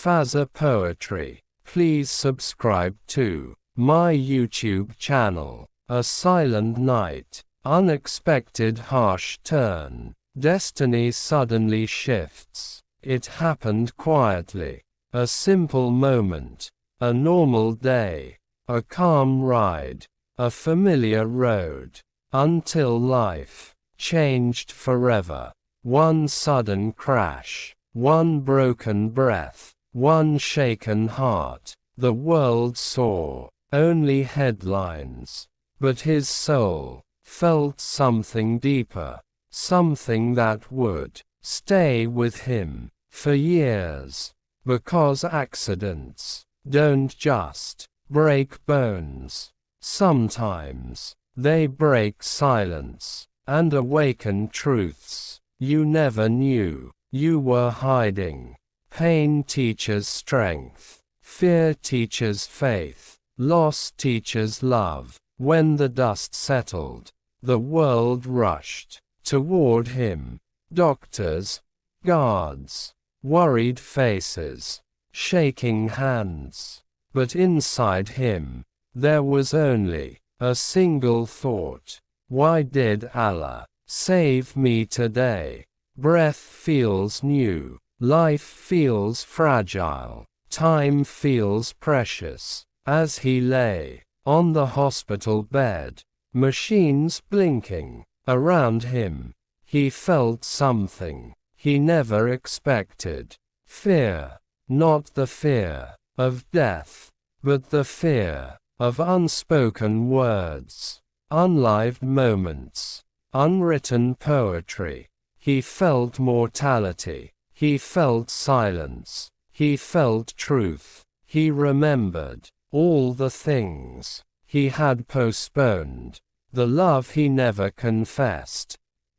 Fazza Poetry. Please subscribe to my YouTube channel. A silent night, unexpected harsh turn. Destiny suddenly shifts. It happened quietly. A simple moment. A normal day. A calm ride. A familiar road. Until life changed forever. One sudden crash. One broken breath. One shaken heart. The world saw only headlines. But his soul felt something deeper. Something that would stay with him for years. Because accidents don't just break bones. Sometimes they break silence and awaken truths you never knew you were hiding. Pain teaches strength. Fear teaches faith. Loss teaches love. When the dust settled, the world rushed toward him. Doctors, guards, worried faces, shaking hands. But inside him, there was only a single thought. Why did Allah save me today? Breath feels new. Life feels fragile. Time feels precious. As he lay on the hospital bed, machines blinking around him, he felt something he never expected. Fear. Not the fear of death, but the fear of unspoken words, unlived moments, unwritten poetry. He felt mortality. He felt silence. He felt truth. He remembered all the things he had postponed, the love he never confessed,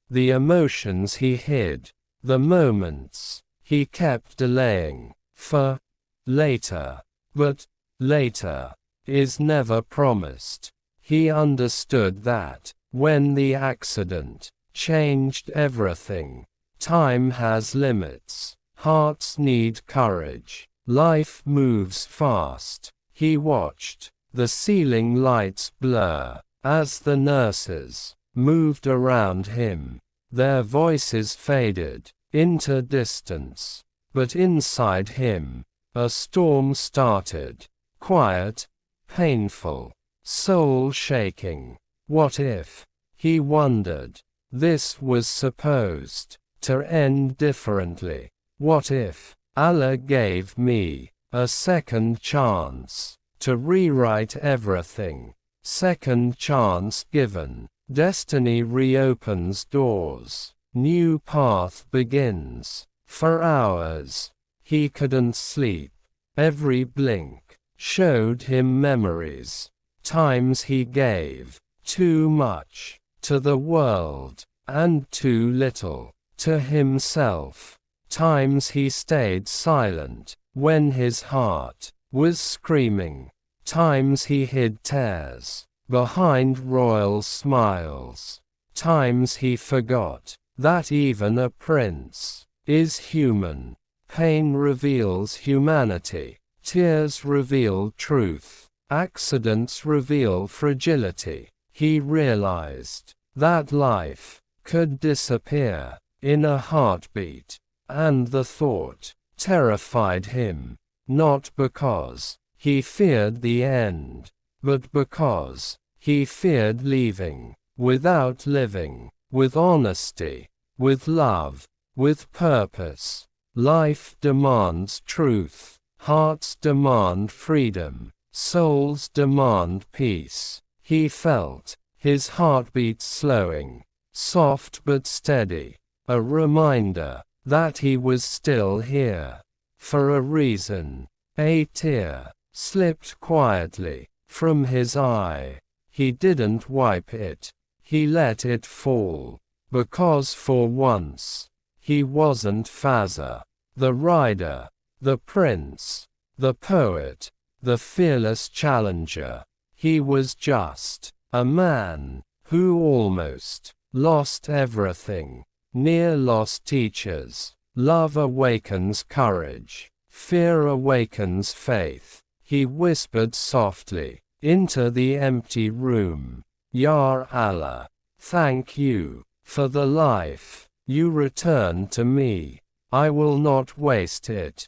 the emotions he hid, the moments he kept delaying for later. But later is never promised. He understood that when the accident changed everything. Time has limits. Hearts need courage. Life moves fast. He watched the ceiling lights blur as the nurses moved around him. Their voices faded into distance. But inside him, a storm started. Quiet, painful, soul-shaking. What if, he wondered, this was supposed to end differently? What if Allah gave me a second chance to rewrite everything? Second chance given. Destiny reopens doors. New path begins. For hours, he couldn't sleep. Every blink showed him memories. Times he gave too much to the world and too little to himself. Times he stayed silent when his heart was screaming. Times he hid tears behind royal smiles. Times he forgot that even a prince is human. Pain reveals humanity. Tears reveal truth. Accidents reveal fragility. He realized that life could disappear in a heartbeat. And the thought terrified him, not because he feared the end, but because he feared leaving without living, with honesty, with love, with purpose. Life demands truth, hearts demand freedom, souls demand peace. He felt his heartbeat slowing, soft but steady, a reminder that he was still here, for a reason. A tear slipped quietly from his eye. He didn't wipe it. He let it fall, because for once, he wasn't Fazza, the rider, the prince, the poet, the fearless challenger. He was just a man who almost lost everything. Near lost teachers. Love awakens courage. Fear awakens faith. He whispered softly into the empty room. Ya Allah, thank you for the life you returned to me. I will not waste it.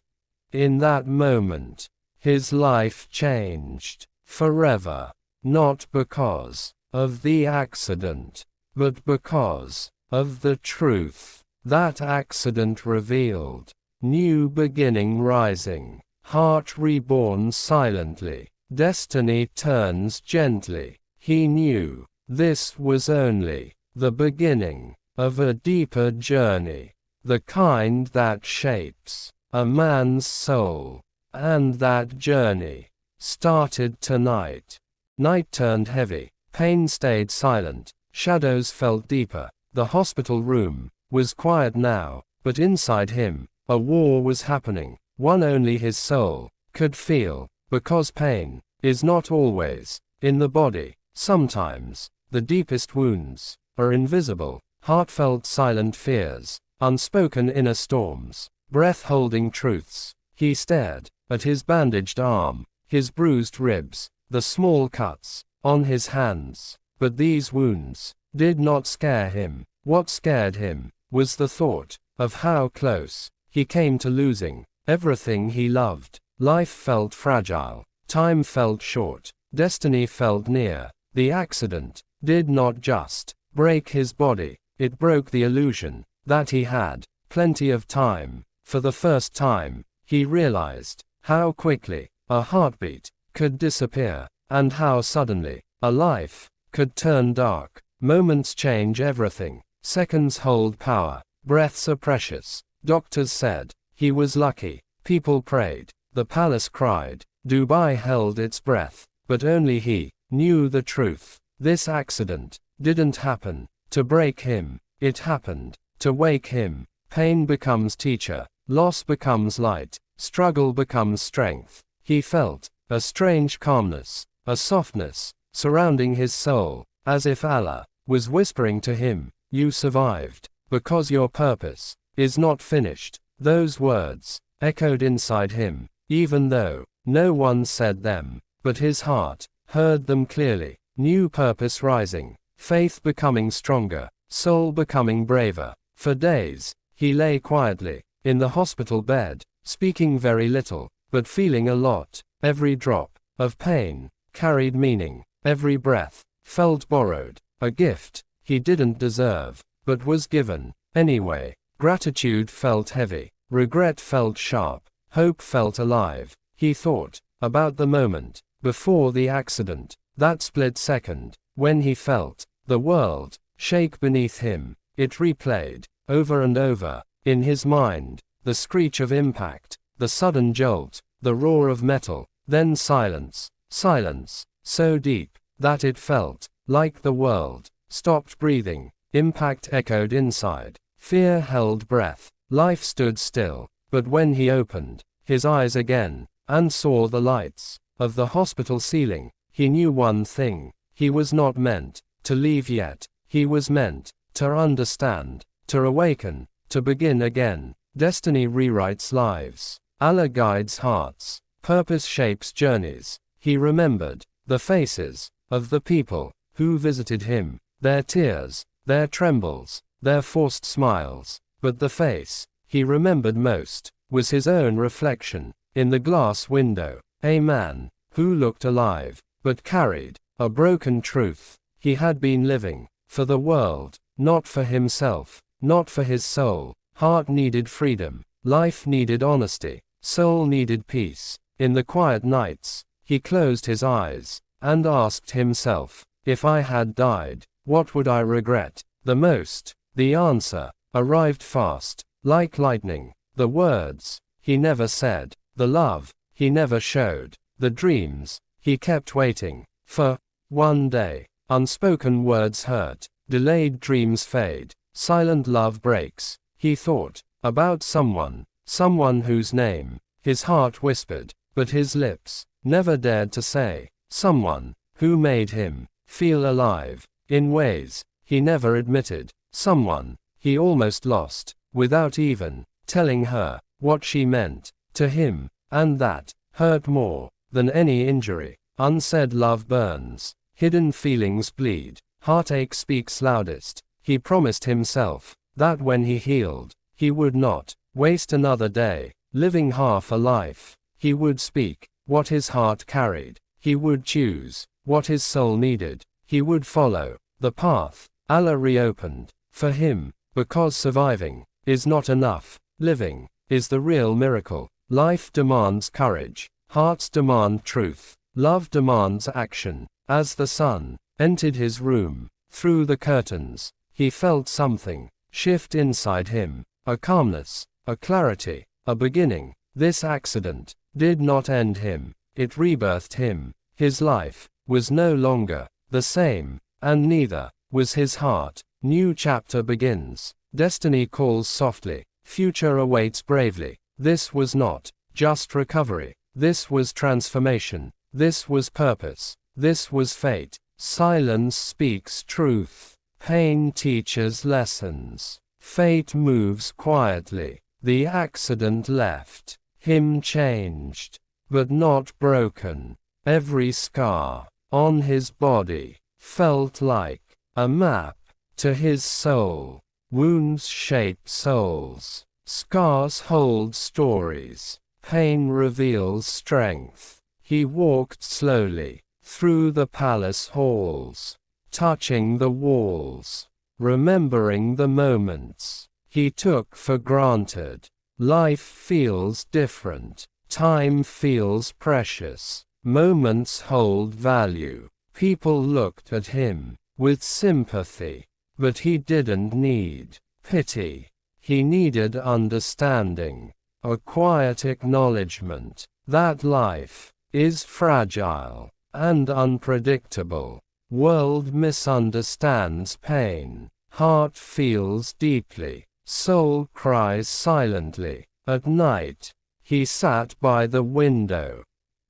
In that moment, his life changed forever, not because of the accident, but because of the truth that accident revealed. New beginning rising, heart reborn silently, destiny turns gently. He knew this was only the beginning of a deeper journey, the kind that shapes a man's soul. And that journey started tonight. Night turned heavy, pain stayed silent, shadows felt deeper. The hospital room was quiet now, but inside him, a war was happening, one only his soul could feel, because pain is not always in the body. Sometimes, the deepest wounds are invisible, heartfelt silent fears, unspoken inner storms, breath-holding truths. He stared at his bandaged arm, his bruised ribs, the small cuts on his hands. But these wounds did not scare him. What scared him was the thought of how close he came to losing everything he loved. Life felt fragile, time felt short, destiny felt near. The accident did not just break his body, it broke the illusion that he had plenty of time. For the first time, he realized how quickly a heartbeat could disappear, and how suddenly a life could turn dark. Moments change everything, seconds hold power, breaths are precious. Doctors said he was lucky, people prayed, the palace cried, Dubai held its breath, but only he knew the truth. This accident didn't happen to break him, it happened to wake him. Pain becomes teacher, loss becomes light, struggle becomes strength. He felt a strange calmness, a softness surrounding his soul, as if Allah was whispering to him, you survived, because your purpose is not finished. Those words echoed inside him, even though no one said them, but his heart heard them clearly. New purpose rising, faith becoming stronger, soul becoming braver. For days, he lay quietly in the hospital bed, speaking very little, but feeling a lot. Every drop of pain carried meaning, every breath felt borrowed, a gift he didn't deserve, but was given anyway. Gratitude felt heavy, regret felt sharp, hope felt alive. He thought about the moment before the accident, that split second, when he felt the world shake beneath him. It replayed over and over in his mind, the screech of impact, the sudden jolt, the roar of metal, then silence, silence, so deep that it felt like the world stopped breathing. Impact echoed inside, fear held breath, life stood still. But when he opened his eyes again and saw the lights of the hospital ceiling, he knew one thing: he was not meant to leave yet. He was meant to understand, to awaken, to begin again. Destiny rewrites lives, Allah guides hearts, purpose shapes journeys. He remembered the faces of the people who visited him, their tears, their trembles, their forced smiles. But the face he remembered most was his own reflection in the glass window, a man who looked alive, but carried a broken truth. He had been living for the world, not for himself, not for his soul. Heart needed freedom, life needed honesty, soul needed peace. In the quiet nights, he closed his eyes and asked himself, if I had died, what would I regret the most? The answer arrived fast, like lightning. The words he never said, the love he never showed, the dreams he kept waiting for. One day, unspoken words hurt, delayed dreams fade, silent love breaks. He thought about someone whose name his heart whispered, but his lips never dared to say. Someone who made him feel alive in ways he never admitted. Someone he almost lost without even telling her what she meant. to him, and that hurt more than any injury. Unsaid love burns, hidden feelings bleed, heartache speaks loudest. He promised himself that when he healed, he would not waste another day, living half a life. He would speak what his heart carried. He would choose what his soul needed. He would follow the path Allah reopened for him, because surviving is not enough. Living is the real miracle. Life demands courage. Hearts demand truth. Love demands action. As the sun entered his room, through the curtains, he felt something shift inside him. A calmness, a clarity, a beginning. This accident did not end him. It rebirthed him. His life was no longer the same, and neither was his heart. New chapter begins. Destiny calls softly. Future awaits bravely. This was not just recovery. This was transformation. This was purpose. This was fate. Silence speaks truth. Pain teaches lessons. Fate moves quietly. The accident left him changed, but not broken. Every scar on his body felt like a map to his soul. Wounds shape souls. Scars hold stories. Pain reveals strength. He walked slowly through the palace halls, touching the walls, remembering the moments he took for granted. Life feels different. Time feels precious. Moments hold value. People looked at him with sympathy, but he didn't need pity. He needed understanding, a quiet acknowledgement that life is fragile and unpredictable. World misunderstands pain. Heart feels deeply. Soul cries silently. At night, he sat by the window,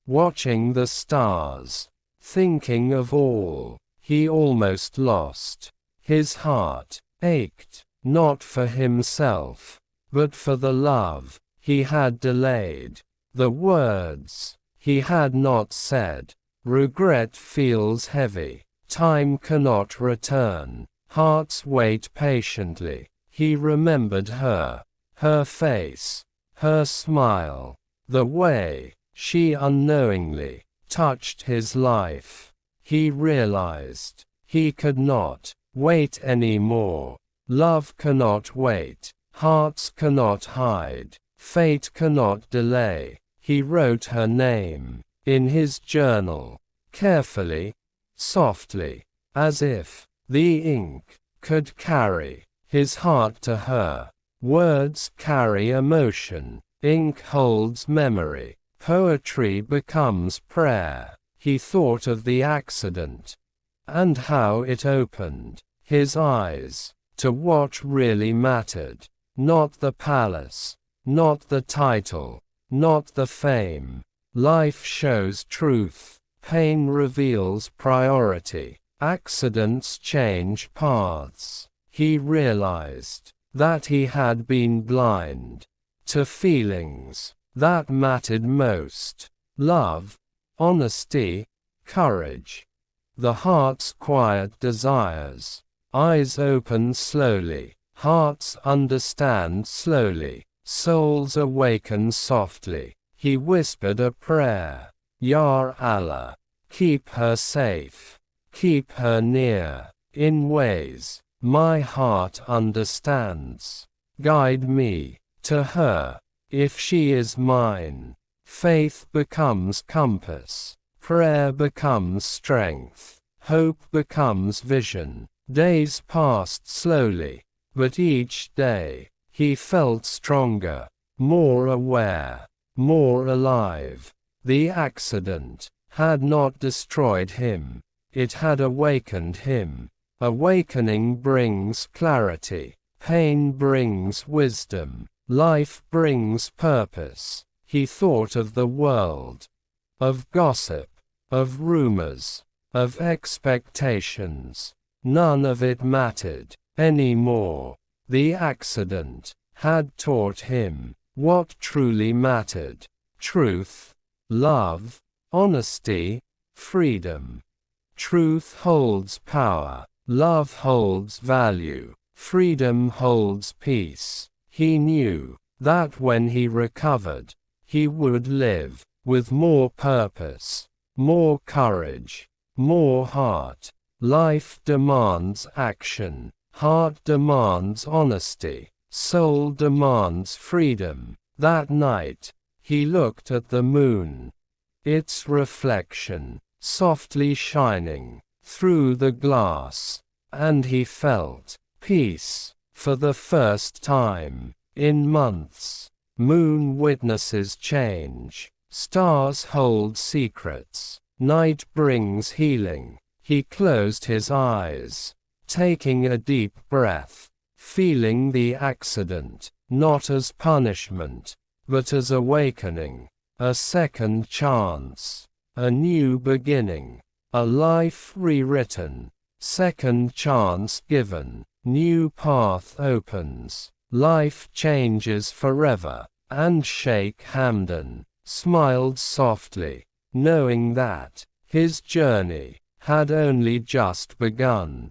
watching the stars, thinking of all he almost lost. His heart ached, not for himself, but for the love he had delayed, the words he had not said. Regret feels heavy. Time cannot return. Hearts wait patiently. He remembered her, her face, her smile, the way she unknowingly touched his life. He realized he could not wait anymore. Love cannot wait. Hearts cannot hide. Fate cannot delay. He wrote her name in his journal, carefully, softly, as if the ink could carry his heart to her. Words carry emotion. Ink holds memory. Poetry becomes prayer. He thought of the accident and how it opened his eyes to what really mattered. Not the palace, not the title, not the fame. Life shows truth. Pain reveals priority. Accidents change paths. He realized that he had been blind to feelings that mattered most. Love, honesty, courage. The heart's quiet desires. Eyes open slowly. Hearts understand slowly. Souls awaken softly. He whispered a prayer. Ya Allah, keep her safe. Keep her near, in ways my heart understands. Guide me to her, if she is mine. Faith becomes compass. Prayer becomes strength. Hope becomes vision. Days passed slowly, but each day he felt stronger, more aware, more alive. The accident had not destroyed him. It had awakened him. Awakening brings clarity. Pain brings wisdom. Life brings purpose. He thought of the world, of gossip, of rumors, of expectations. None of it mattered anymore. The accident had taught him what truly mattered: truth, love, honesty, freedom. Truth holds power, love holds value, freedom holds peace. He knew that when he recovered, he would live with more purpose, more courage, more heart. Life demands action, heart demands honesty, soul demands freedom. That night, he looked at the moon, its reflection softly shining through the glass, and he felt peace for the first time in months. Moon witnesses change, stars hold secrets, night brings healing. He closed his eyes, taking a deep breath, feeling the accident not as punishment, but as awakening, a second chance, a new beginning, a life rewritten, second chance given, new path opens, life changes forever. And Sheikh Hamdan smiled softly, knowing that his journey had only just begun.